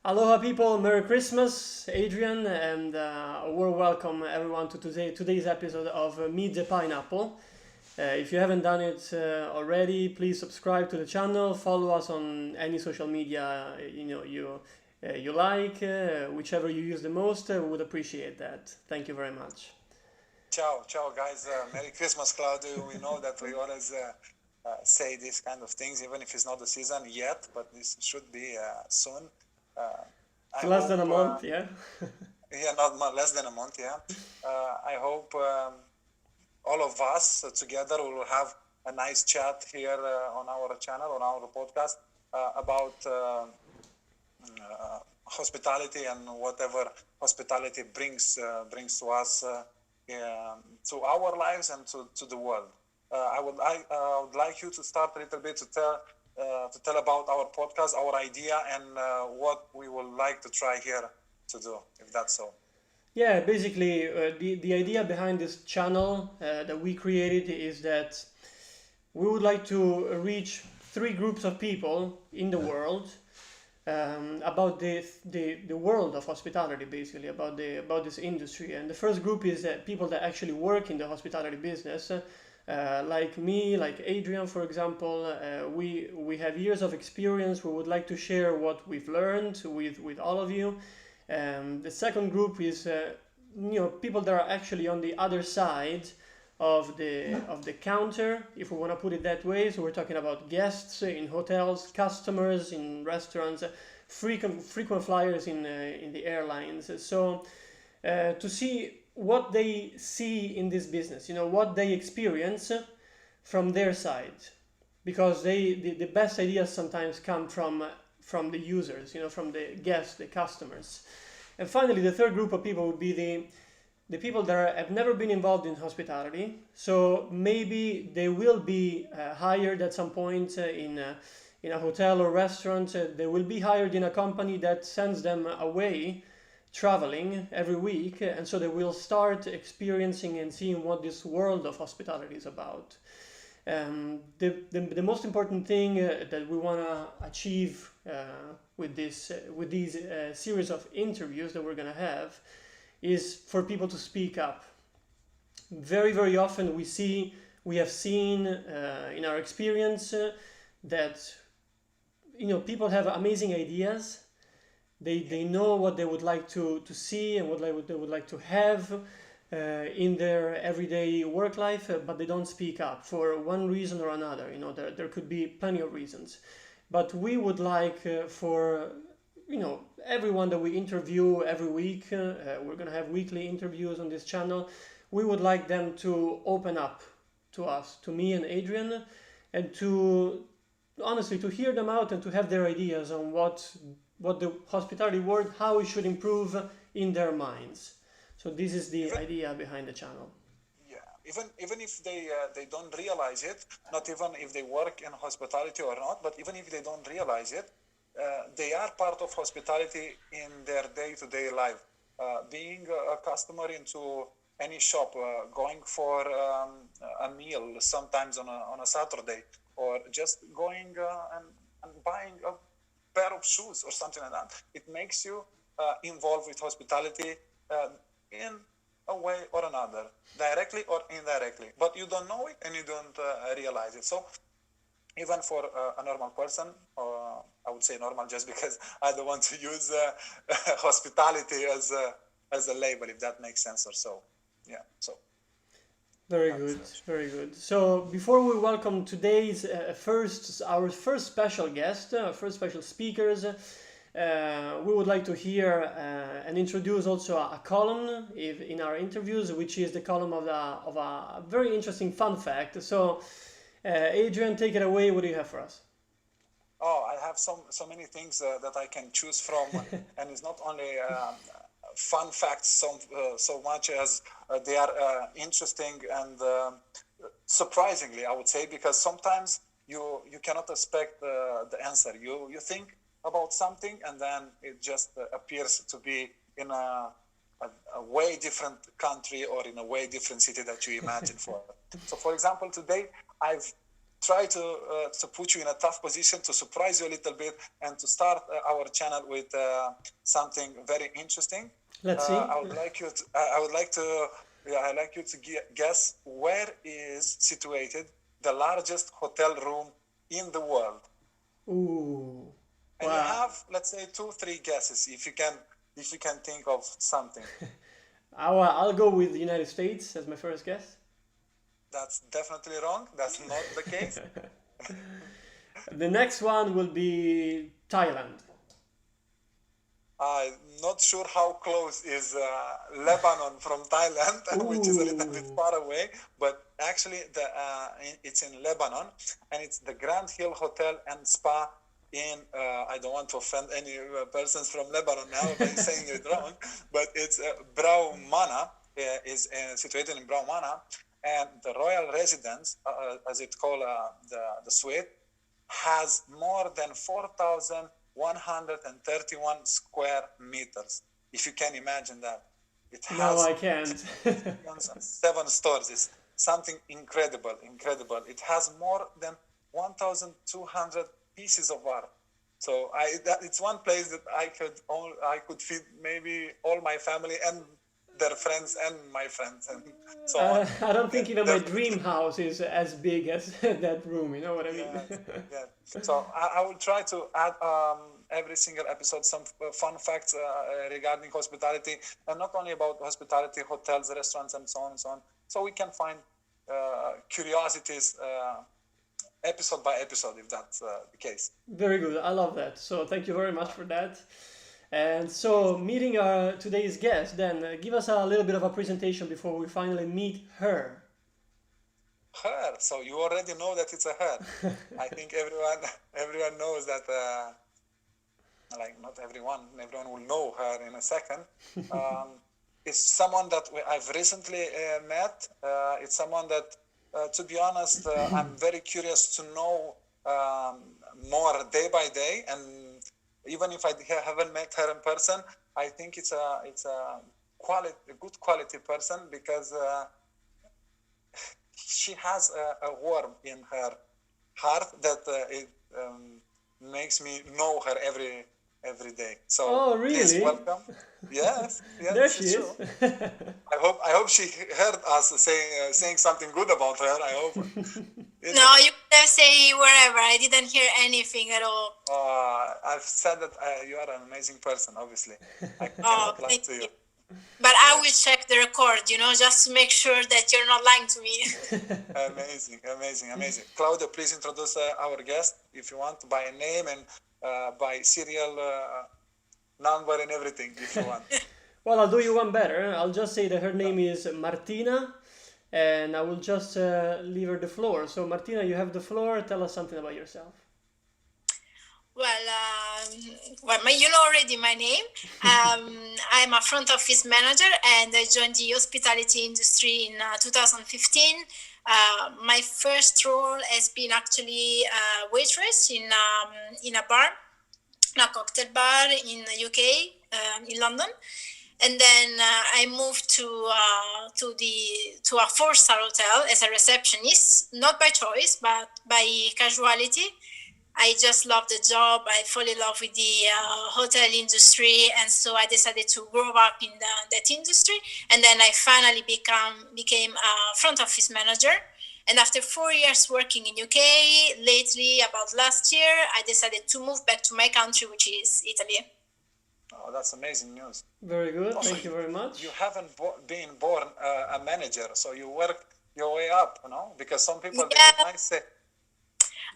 Aloha people, Merry Christmas, Adrian, and a warm welcome everyone to today's episode of Meet the Pineapple. If you haven't done it already, please subscribe to the channel, follow us on any social media you like, whichever you use the most. We would appreciate that. Thank you very much. Ciao, guys. Merry Christmas, Claudio. We know that we always say these kind of things, even if it's not the season yet, but this should be soon. Uh, I It's less than hope, a month, yeah? yeah, not less than a month, yeah. I hope all of us together will have a nice chat here on our channel, on our podcast, about hospitality and whatever hospitality brings to us, to our lives and to the world. I would like you to start a little bit to tell about our podcast, our idea, and what we would like to try here to do, if that's so. Yeah, basically, the idea behind this channel that we created is that we would like to reach three groups of people in the world about the world of hospitality, basically about this industry. And the first group is people that actually work in the hospitality business, like me, like Adrian, for example. We have years of experience. We would like to share what we've learned with all of you. The second group is people that are actually on the other side of the counter, if we want to put it that way. So we're talking about guests in hotels, customers in restaurants, frequent flyers in the airlines. So to see what they see in this business, what they experience from their side, because the best ideas sometimes come from the users, from the guests, the customers. And finally, the third group of people would be the people that have never been involved in hospitality. So maybe they will be hired at some point in a hotel or restaurant. They will be hired in a company that sends them away traveling every week. And so they will start experiencing and seeing what this world of hospitality is about. The most important thing that we want to achieve with these series of interviews that we're going to have is for people to speak up. Very, very often we have seen in our experience that people have amazing ideas. They know what they would like to see and what they would like to have in their everyday work life, but they don't speak up for one reason or another. There could be plenty of reasons, but we would like for everyone that we interview every week, we're going to have weekly interviews on this channel. We would like them to open up to us, to me and Adrian, and to honestly to hear them out and to have their ideas on what the hospitality world, how it should improve in their minds. So this is the Even idea behind the channel. yeah, even if they don't realize it, not even if they work in hospitality or not, but even if they don't realize it, they are part of hospitality in their day-to-day life. Being a customer into any shop, going for a meal sometimes on a Saturday, or just going and buying a pair of shoes or something like that. It makes you involved with hospitality in a way or another, directly or indirectly. But you don't know it and you don't realize it. So even for a normal person, or I would say normal just because I don't want to use hospitality as a label, if that makes sense or so. Yeah, so Very good, that's very good. So before we welcome today's our first special guest, first special speakers, we would like to hear and introduce also a column in our interviews, which is the column of a very interesting fun fact. So, Adrian, take it away. What do you have for us? Oh, I have so many things that I can choose from, and it's not only fun facts so much as they are interesting and surprisingly, I would say, because sometimes you cannot expect the answer. You think about something and then it just appears to be in a way different country or in a way different city that you imagine for. So, for example, today I've try to put you in a tough position, to surprise you a little bit, and to start our channel with something very interesting. Let's see. I would like you to. I would like to. Yeah, I'd like you to guess where is situated the largest hotel room in the world. Ooh. And you Wow. have, let's say, 2-3 guesses if you can think of something. I'll go with the United States as my first guess. That's definitely wrong. That's not the case. The next one will be Thailand. I'm not sure how close is Lebanon from Thailand, which is a little bit Ooh. far away. But actually, it's in Lebanon, and it's the Grand Hill Hotel and Spa in. I don't want to offend any persons from Lebanon now by saying it wrong, but it's Braumana is situated in Braumana, and the royal residence, as it's called, the suite, has more than 4,131 square meters. If you can imagine that. It No, I has can't. 7 stories. It's something incredible. It has more than 1,200 pieces of art. So it's one place that I could feed maybe all my family and their friends and my friends and so on. I don't think even my Definitely. dream house is as big as that room, you know what I mean? Yeah. So I will try to add every single episode some fun facts regarding hospitality, and not only about hospitality, hotels, restaurants, and so on and so on. So we can find curiosities episode by episode, if that's the case. Very good. I love that. So thank you very much for that. And so, meeting our today's guest, then give us a little bit of a presentation before we finally meet her. Her. So you already know that it's a her. I think everyone knows that. Like not everyone will know her in a second. It's someone that I've recently met. It's someone that, to be honest, I'm very curious to know more day by day. And even if I haven't met her in person, I think it's a good quality person, because she has a warmth in her heart that it makes me know her every day. So Oh, please really? welcome. Yes, There this she is is. true. I hope she heard us saying something good about her. I hope. No, you could have say wherever. I didn't hear anything at all. I've said that you are an amazing person. Obviously, I Oh, cannot lie thank to you. you. But I will check the record, just to make sure that you're not lying to me. Amazing. Claudio, please introduce our guest if you want, by name and by serial number and everything, if you want. Well, I'll do you one better. I'll just say that her name is Martina, and I will just leave her the floor. So, Martina, you have the floor. Tell us something about yourself. Well, you know already my name. I'm a front office manager, and I joined the hospitality industry in 2015. My first role has been actually a waitress in a bar, a cocktail bar in the UK, in London. And then I moved to a 4-star hotel as a receptionist, not by choice, but by casualty. I just love the job. I fell in love with the hotel industry, and so I decided to grow up in that industry. And then I finally became a front office manager. And after 4 years working in UK, lately, about last year, I decided to move back to my country, which is Italy. Oh, that's amazing news. Very good. Also, Thank you very much. You haven't been born a manager, so you work your way up, because some people they might say.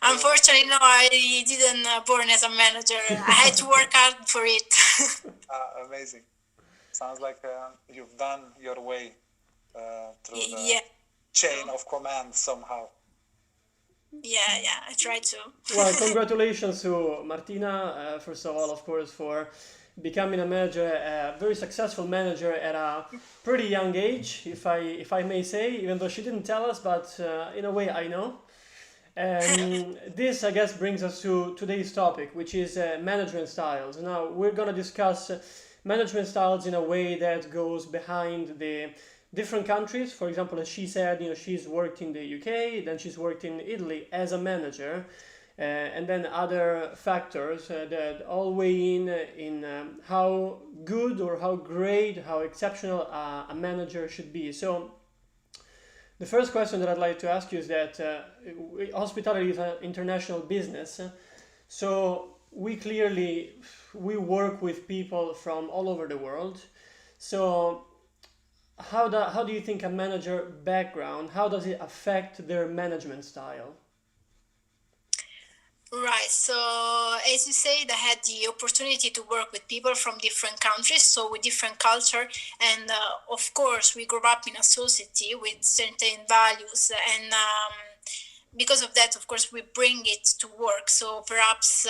Unfortunately, no, I didn't born as a manager. I had to work hard for it. Amazing. Sounds like you've done your way through the chain of command somehow. Yeah, I tried to. Well, congratulations to Martina, first of all, of course, for becoming a manager, a very successful manager at a pretty young age, if I may say, even though she didn't tell us, but in a way I know. And this, I guess, brings us to today's topic, which is management styles. Now, we're going to discuss management styles in a way that goes behind the different countries. For example, as she said, she's worked in the UK, then she's worked in Italy as a manager, and then other factors that all weigh in how good or how great, how exceptional a manager should be. So the first question that I'd like to ask you is that hospitality is an international business, so we work with people from all over the world. So how do you think a manager background, how does it affect their management style? Right. So, as you said, I had the opportunity to work with people from different countries, so with different culture, and of course, we grew up in a society with certain values, and because of that, of course, we bring it to work. So perhaps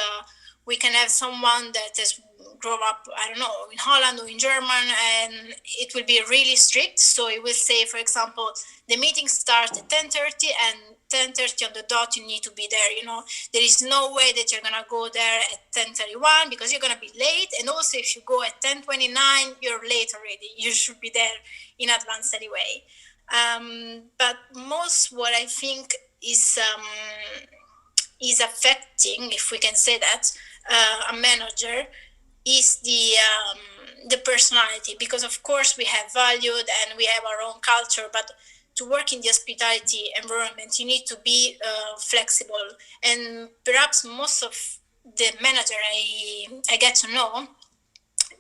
we can have someone that has grown up, I don't know, in Holland or in German, and it will be really strict. So it will say, for example, the meeting starts at 10:30, and 10:30 on the dot you need to be there. There is no way that you're gonna go there at 10:31 because you're gonna be late. And also, if you go at 10:29, you're late already. You should be there in advance anyway. But most what I think is affecting, if we can say that, a manager is the personality, because of course we have valued and we have our own culture, but to work in the hospitality environment you need to be flexible. And perhaps most of the manager I get to know,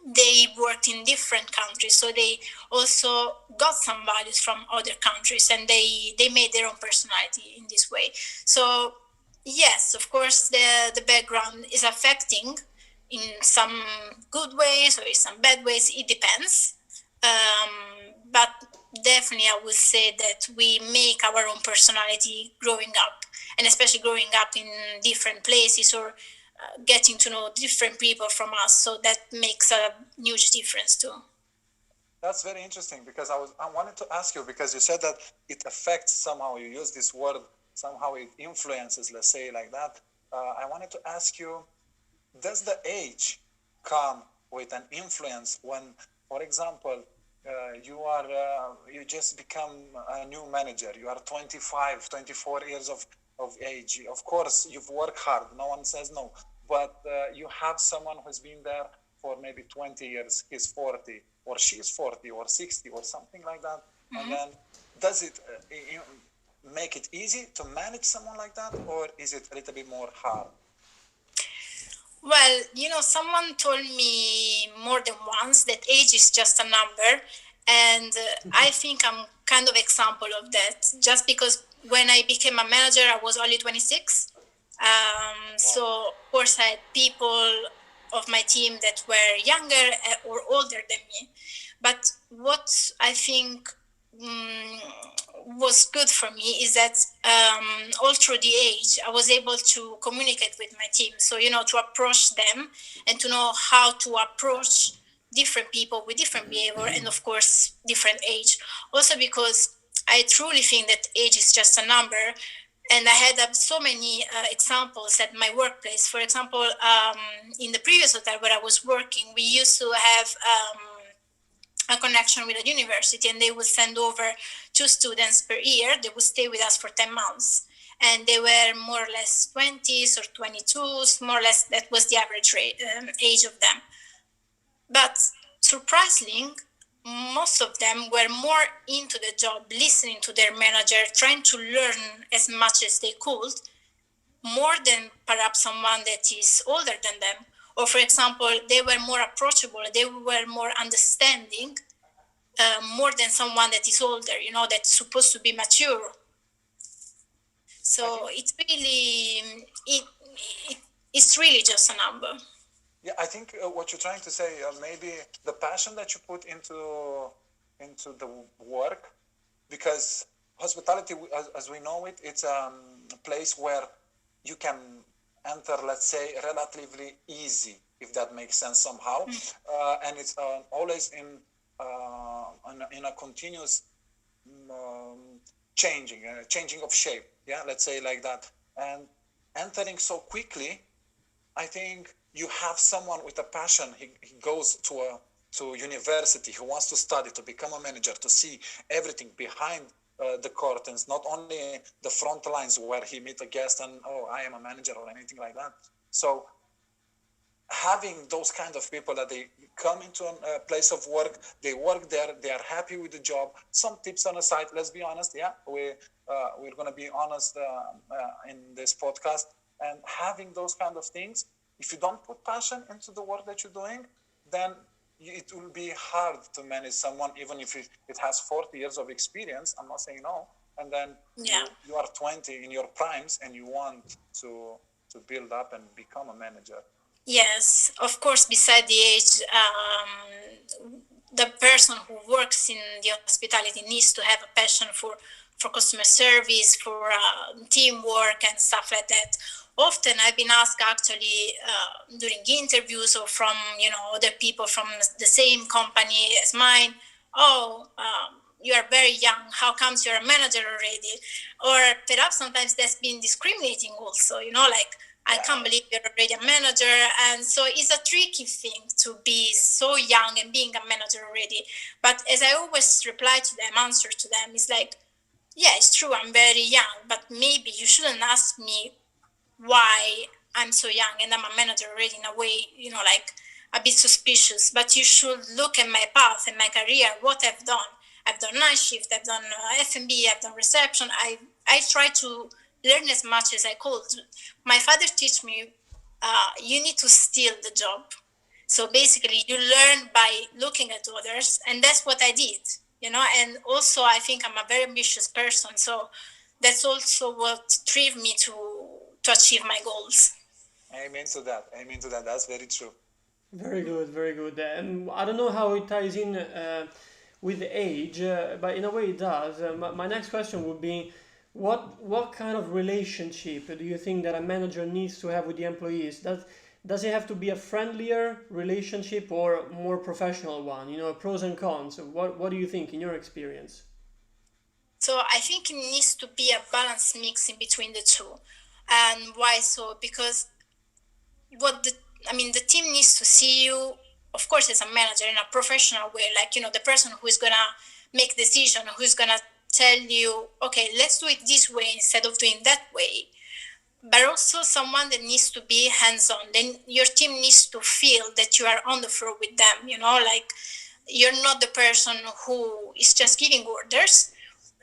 they worked in different countries, so they also got some values from other countries, and they made their own personality in this way. So yes, of course, the background is affecting in some good ways or in some bad ways. It depends. But definitely, I would say that we make our own personality growing up, and especially growing up in different places, or getting to know different people from us. So that makes a huge difference too. That's very interesting, because I wanted to ask you, because you said that it affects somehow. You use this word, somehow it influences, let's say like that. I wanted to ask you, does the age come with an influence when, for example, you just become a new manager, you are 25, 24 years of age. Of course, you've worked hard, no one says no, but you have someone who's been there for maybe 20 years, he's 40, or she's 40, or 60, or something like that. Mm-hmm. And then does it make it easy to manage someone like that, or is it a little bit more hard? Well, someone told me more than once that age is just a number, and I think I'm kind of example of that, just because when I became a manager, I was only 26. Wow. So, of course, I had people of my team that were younger or older than me. But what I think was good for me is that all through the age, I was able to communicate with my team. So, to approach them and to know how to approach different people with different behavior and, of course, different age. Also because I truly think that age is just a number. And I had so many examples at my workplace. For example, in the previous hotel where I was working, we used to have a connection with a university, and they would send over 2 students per year. They would stay with us for 10 months. And they were more or less 20s or 22s, more or less that was the average age of them. But surprisingly, most of them were more into the job, listening to their manager, trying to learn as much as they could, more than perhaps someone that is older than them. Or, for example, they were more approachable, they were more understanding, more than someone that is older, that's supposed to be mature. So it's really, it's really just a number. Yeah, I think what you're trying to say, maybe the passion that you put into the work, because hospitality, as we know it, it's a place where you can enter, let's say, relatively easy, if that makes sense somehow, and it's always in a continuous changing of shape. Yeah, let's say like that, and entering so quickly, I think you have someone with a passion. He goes to to university, who wants to study, to become a manager, to see everything behind the curtains, not only the front lines where he meet a guest and, oh, I am a manager or anything like that. So having those kind of people that they come into a place of work, they work there, they are happy with the job. Some tips on the side, let's be honest. Yeah, we're going to be honest in this podcast. And having those kind of things, if you don't put passion into the work that you're doing, then it will be hard to manage someone, even if it has 40 years of experience. I'm not saying no. And then you are 20 in your primes and you want to build up and become a manager. Yes, of course, beside the age, the person who works in the hospitality needs to have a passion for customer service, for teamwork and stuff like that. Often I've been asked actually during interviews or from, other people from the same company as mine, you are very young, how comes you're a manager already? Or perhaps sometimes that's been discriminating also, like, I can't believe you're already a manager. And so it's a tricky thing to be so young and being a manager already. But as I always reply to them, answer to them, it's like, yeah, it's true, I'm very young, but maybe you shouldn't ask me why I'm so young and I'm a manager already, in a way, like a bit suspicious. But you should look at my path and my career, what I've done. I've done night shift, I've done F&B, I've done reception. I try to learn as much as I could. My father taught me, you need to steal the job. So basically, you learn by looking at others, and that's what I did, And also, I think I'm a very ambitious person, so that's also what drove me to achieve my goals. Amen to that. Amen to that. That's very true. Very good, very good. And I don't know how it ties in with the age, but in a way it does. My next question would be, what kind of relationship do you think that a manager needs to have with the employees? Does it have to be a friendlier relationship or a more professional one? Pros and cons. What do you think in your experience? So I think it needs to be a balanced mix in between the two. And why so? Because the team needs to see you, of course, as a manager in a professional way, like, the person who is going to make decision, who's going to tell you, okay, let's do it this way instead of doing that way. But also someone that needs to be hands-on. Then your team needs to feel that you are on the floor with them, like you're not the person who is just giving orders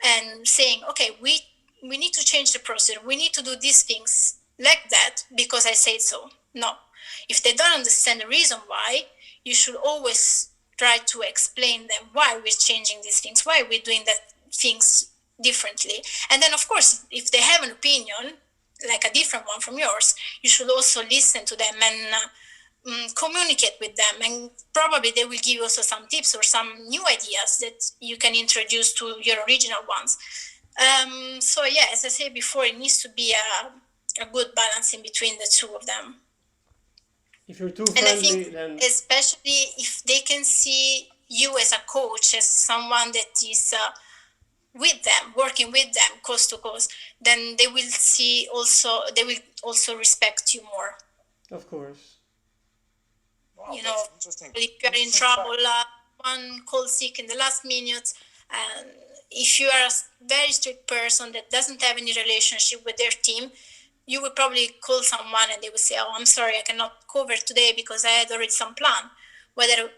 and saying, okay, we need to change the process. We need to do these things like that because I said so. No. If they don't understand the reason why, you should always try to explain them why we're changing these things, why we're doing that things differently. And then, of course, if they have an opinion, like a different one from yours, you should also listen to them and communicate with them. And probably they will give you also some tips or some new ideas that you can introduce to your original ones. So, yeah, as I said before, it needs to be a good balance in between the two of them. If you're too friendly, and I think then especially if they can see you as a coach, as someone that is with them, working with them coast to coast, then they will also respect you more. Of course. Wow, if you're in trouble, one call sick in the last minute, and if you are a very strict person that doesn't have any relationship with their team, you would probably call someone and they would say, oh, I'm sorry, I cannot cover today because I had already some plan. Whether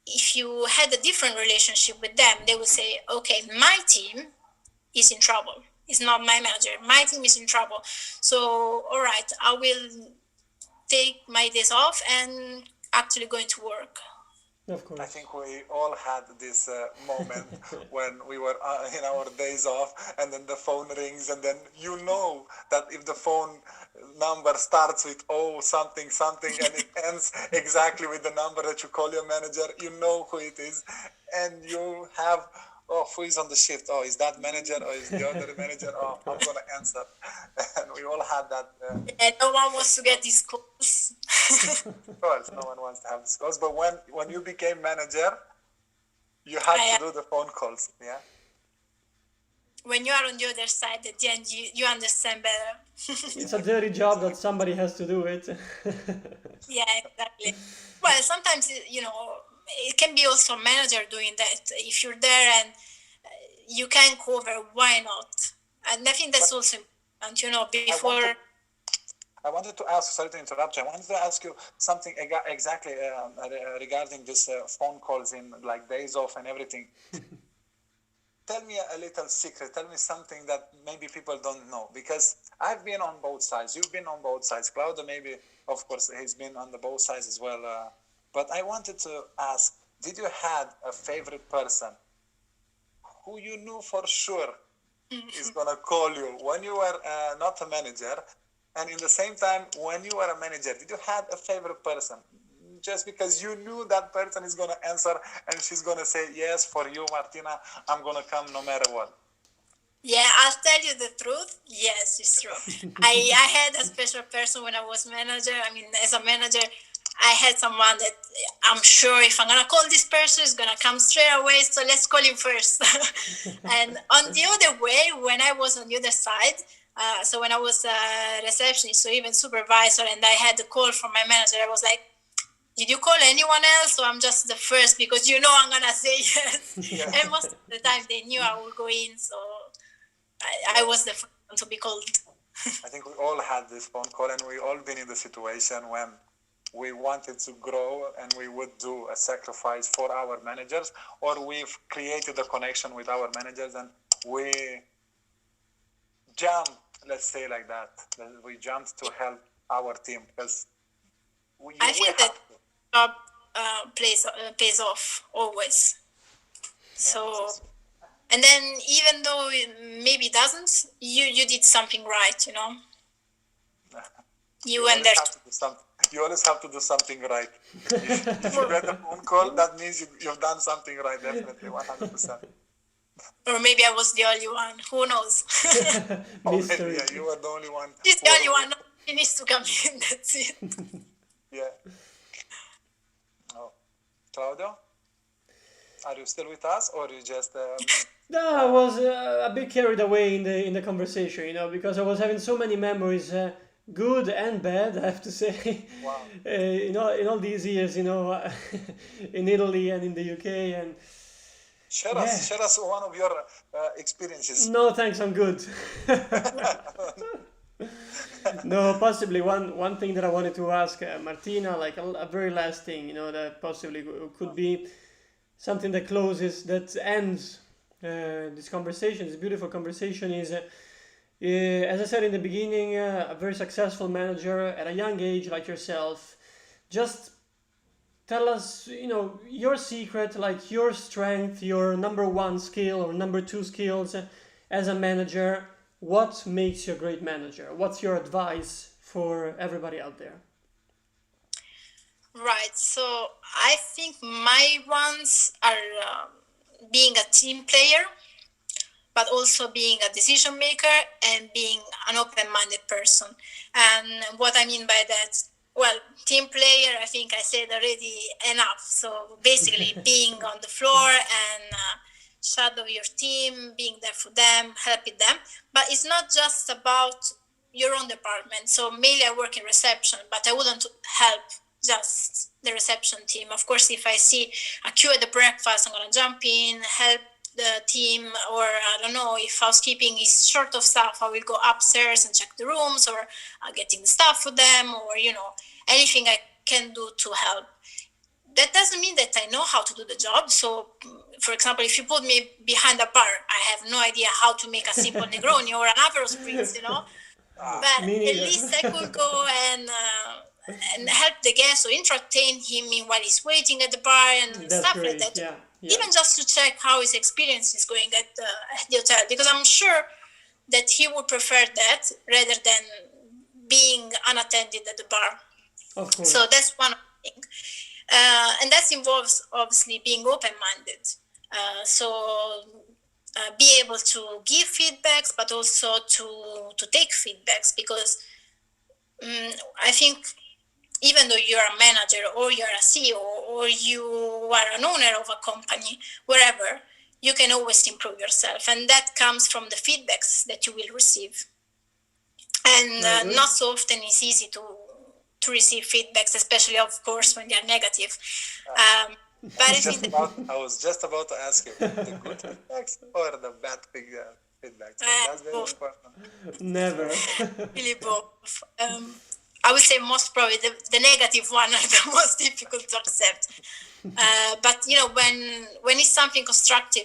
if you had a different relationship with them, they would say, okay, my team is in trouble. It's not my manager. My team is in trouble. So, all right, I will take my days off and actually going to work. Of course. I think we all had this moment when we were in our days off and then the phone rings and then you know that if the phone number starts with something and it ends exactly with the number that you call your manager, you know who it is and you have, who is on the shift? Oh, is that manager or is the other manager? Oh, I'm going to answer. And we all had that. No one wants to get these calls. Of course, no one wants to have these calls. But when you became manager, you had to do the phone calls, yeah? When you are on the other side, at the end, you understand better. It's a dirty job that somebody has to do it. Yeah, exactly. Well, sometimes, it can be also a manager doing that. If you're there and you can cover, why not? And I think that's also important, you know, before. I wanted to ask, sorry to interrupt you, I wanted to ask you something exactly regarding this phone calls in like days off and everything. Tell me a little secret. Tell me something that maybe people don't know, because I've been on both sides. You've been on both sides. Claudio, maybe, of course, he's been on the both sides as well. But I wanted to ask, did you had a favorite person who you knew for sure is going to call you when you were not a manager, and in the same time, when you were a manager, did you had a favorite person? Just because you knew that person is going to answer and she's going to say, yes, for you, Martina, I'm going to come no matter what. Yeah, I'll tell you the truth. Yes, it's true. I had a special person when I was manager. I mean, as a manager, I had someone that I'm sure if I'm going to call this person, it's going to come straight away. So let's call him first. And on the other way, when I was on the other side, so when I was a receptionist, so even supervisor, and I had a call from my manager, I was like, did you call anyone else? So I'm just the first, because you know I'm going to say yes. Yeah. And most of the time they knew I would go in. So I was the first one to be called. I think we all had this phone call, and we all been in the situation when we wanted to grow and we would do a sacrifice for our managers, or we've created a connection with our managers and we jumped, let's say like that. We jumped to help our team, because I think that job pays off always. So, and then even though it maybe doesn't, you did something right, you know. You went there. You always have to do something right. If you get a phone call, that means you've done something right, definitely, 100%. Or maybe I was the only one. Who knows? Maybe, yeah, you were the only one. She's the only one. She needs to come in. That's it. Yeah. Oh. Claudio? Are you still with us, or you just... No, I was a bit carried away in the conversation, you know, because I was having so many memories, good and bad, I have to say. Wow. In all these years, you know, in Italy and in the UK, and share us one of your experiences. No, thanks, I'm good. No, possibly one thing that I wanted to ask Martina, like a very last thing, you know, that possibly could be something that closes, that ends this conversation, this beautiful conversation, is, as I said in the beginning, a very successful manager at a young age like yourself. Just tell us, you know, your secret, like your strength, your number one skill or number two skills as a manager. What makes you a great manager? What's your advice for everybody out there? Right. So I think my ones are being a team player, but also being a decision maker and being an open-minded person. And what I mean by that, well, team player, I think I said already enough. So basically being on the floor and shadow your team, being there for them, helping them. But it's not just about your own department. So mainly I work in reception, but I wouldn't help just the reception team. Of course, if I see a queue at the breakfast, I'm going to jump in, help the team, or I don't know, if housekeeping is short of staff, I will go upstairs and check the rooms, or getting the stuff for them, or, you know, anything I can do to help. That doesn't mean that I know how to do the job. So, for example, if you put me behind a bar, I have no idea how to make a simple Negroni or an Aperol Spritz, you know. But at least I could go and help the guest or entertain him while he's waiting at the bar and stuff like that. Yeah. Even just to check how his experience is going at the hotel, because I'm sure that he would prefer that rather than being unattended at the bar. Of course. So that's one thing. And that involves obviously being open-minded. Be able to give feedbacks, but also to take feedbacks, because I think even though you're a manager or you're a CEO or you are an owner of a company, wherever, you can always improve yourself. And that comes from the feedbacks that you will receive. And not so often it's easy to receive feedbacks, especially, of course, when they're negative. But I think I was just about to ask you the good feedbacks or the bad feedbacks. That's very both, important. Never. really both. I would say most probably the negative one are the most difficult to accept. But when it's something constructive,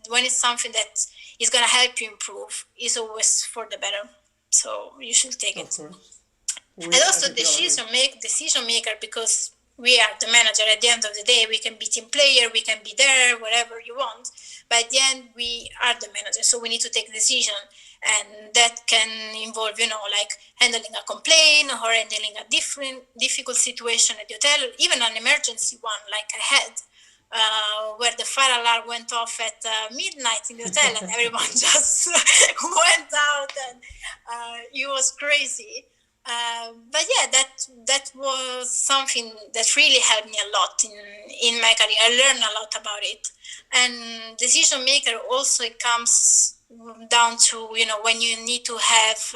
when it's something that is going to help you improve, is always for the better. So you should take Of it. course. And I also think we all agree. decision maker, because we are the manager. At the end of the day, we can be team player, we can be there, whatever you want. But at the end, we are the manager, so we need to take decision, and that can involve, like handling a complaint or handling a difficult situation at the hotel, even an emergency one, like I had. Where the fire alarm went off at midnight in the hotel and everyone just went out, and it was crazy. But yeah, that was something that really helped me a lot in my career. I learned a lot about it. And decision maker also, it comes down to when you need to have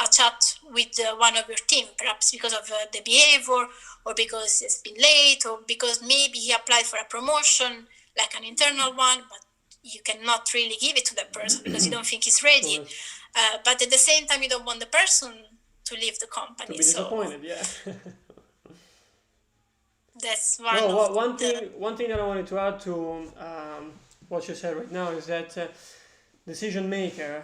a chat with one of your team, perhaps because of the behavior, or because it's been late, or because maybe he applied for a promotion, like an internal one, but you cannot really give it to that person because you don't think he's ready. But at the same time, you don't want the person to leave the company. To be disappointed, yeah. That's one No, of one thing that I wanted to add to what you said right now is that decision maker.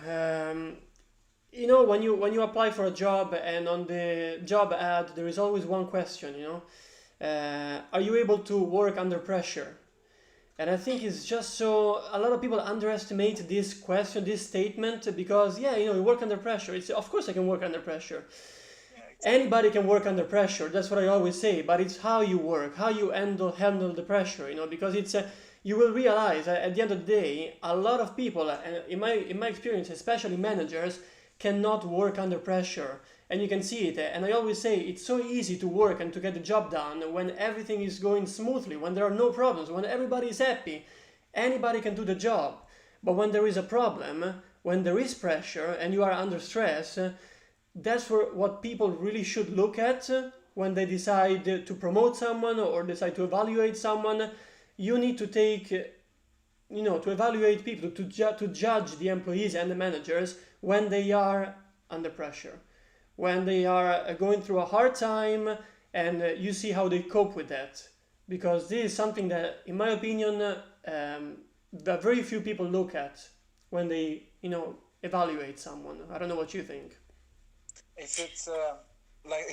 When you apply for a job, and on the job ad there is always one question. Are you able to work under pressure? And I think it's just so a lot of people underestimate this question, this statement, because you work under pressure. It's of course I can work under pressure. Anybody can work under pressure. That's what I always say. But it's how you work, how you handle the pressure. Because it's you will realize at the end of the day, a lot of people, in my experience, especially managers, cannot work under pressure. And you can see it. And I always say it's so easy to work and to get the job done when everything is going smoothly, when there are no problems, when everybody is happy. Anybody can do the job. But when there is a problem, when there is pressure and you are under stress, that's what people really should look at when they decide to promote someone or decide to evaluate someone. You need to take, to evaluate people, to judge the employees and the managers when they are under pressure, when they are going through a hard time, and you see how they cope with that. Because this is something that, in my opinion, that very few people look at when they, evaluate someone. I don't know what you think. If it's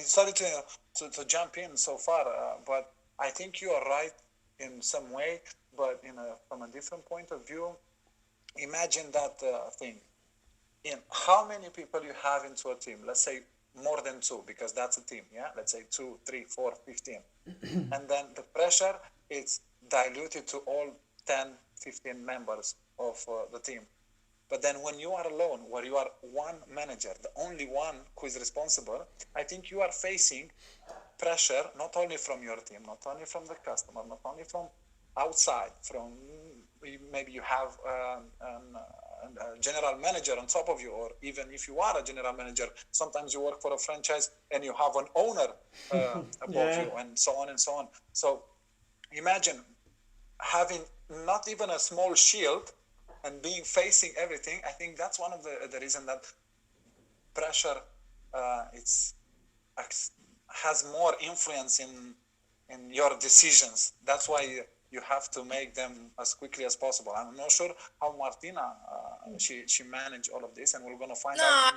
sorry to jump in so far, but I think you are right in some way, but from a different point of view. Imagine that thing. In how many people you have into a team? Let's say more than two, because that's a team. Yeah, let's say 2, 3, 4, 15, and then the pressure is diluted to all 10, 15 members of the team. But then when you are alone, where you are one manager, the only one who is responsible, I think you are facing pressure not only from your team, not only from the customer, not only from outside, from maybe you have a general manager on top of you, or even if you are a general manager, sometimes you work for a franchise and you have an owner above you, and so on and so on. So imagine having not even a small shield and facing everything. I think that's one of the reason that pressure has more influence in your decisions. That's why you have to make them as quickly as possible. I'm not sure how Martina she managed all of this, and we're gonna find out.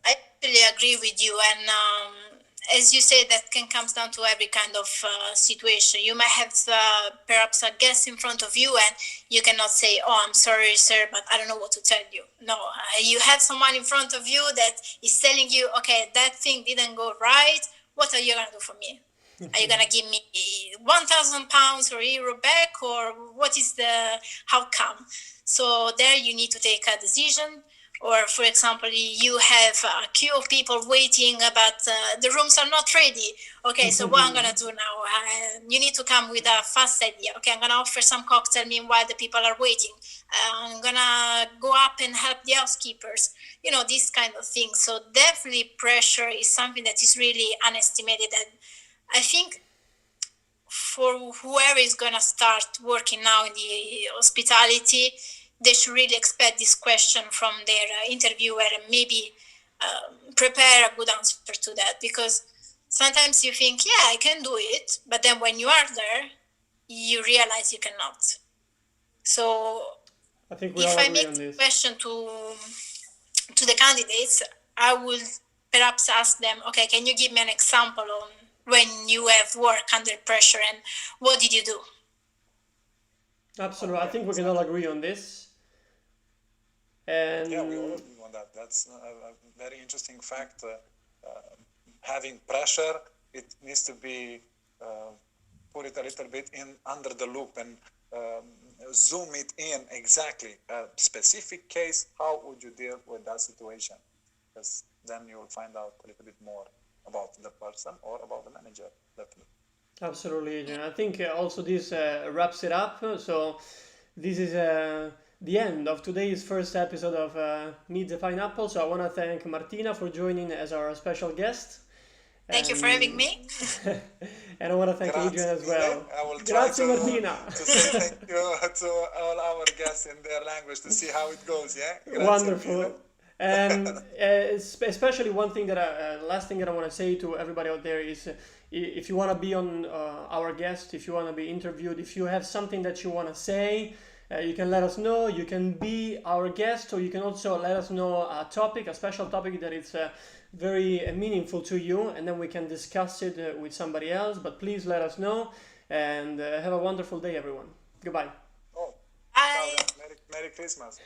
I actually agree with you, and as you say, that can come down to every kind of situation. You might have perhaps a guest in front of you, and you cannot say, "Oh, I'm sorry, sir, but I don't know what to tell you." No, you have someone in front of you that is telling you, "Okay, that thing didn't go right. What are you gonna do for me? Are you gonna give me £1,000 or euro back, or what is the outcome?" So there you need to take a decision. Or, for example, you have a queue of people waiting, but the rooms are not ready. Okay, so what I'm gonna do now? You need to come with a fast idea. Okay, I'm gonna offer some cocktail meanwhile the people are waiting. I'm gonna go up and help the housekeepers. These kind of things. So definitely pressure is something that is really unestimated. And I think for whoever is going to start working now in the hospitality, they should really expect this question from their interviewer and maybe prepare a good answer to that, because sometimes you think, yeah, I can do it, but then when you are there, you realize you cannot. So I think we if all I agree make on the this. question to the candidates, I will perhaps ask them, okay, can you give me an example on when you have worked under pressure and what did you do? Absolutely, I Yeah, think we can all agree on this. yeah, we all And agree on that. That's a very interesting fact. Having pressure, it needs to be put it a little bit in under the loop and zoom it in exactly. A specific case, how would you deal with that situation? Because then you'll find out a little bit more about the person or about the manager, definitely. absolutely, Adrian. I think also this wraps it up. So this is the end of today's first episode of Meet the Pineapple. So I want to thank Martina for joining as our special guest. Thank you for having me. And I want to thank Adrian Grazie as mille. well. I will try Grazie Martina. to say thank you to all our guests in their language to see how it goes. Yeah, grazie Wonderful. mille. And especially one thing that last thing that I want to say to everybody out there is if you want to be on our guest, if you want to be interviewed, if you have something that you want to say, you can let us know. You can be our guest, or you can also let us know a topic, a special topic that is very meaningful to you, and then we can discuss it with somebody else. But please let us know, and have a wonderful day, everyone. Goodbye. Oh, Bye. Merry Christmas.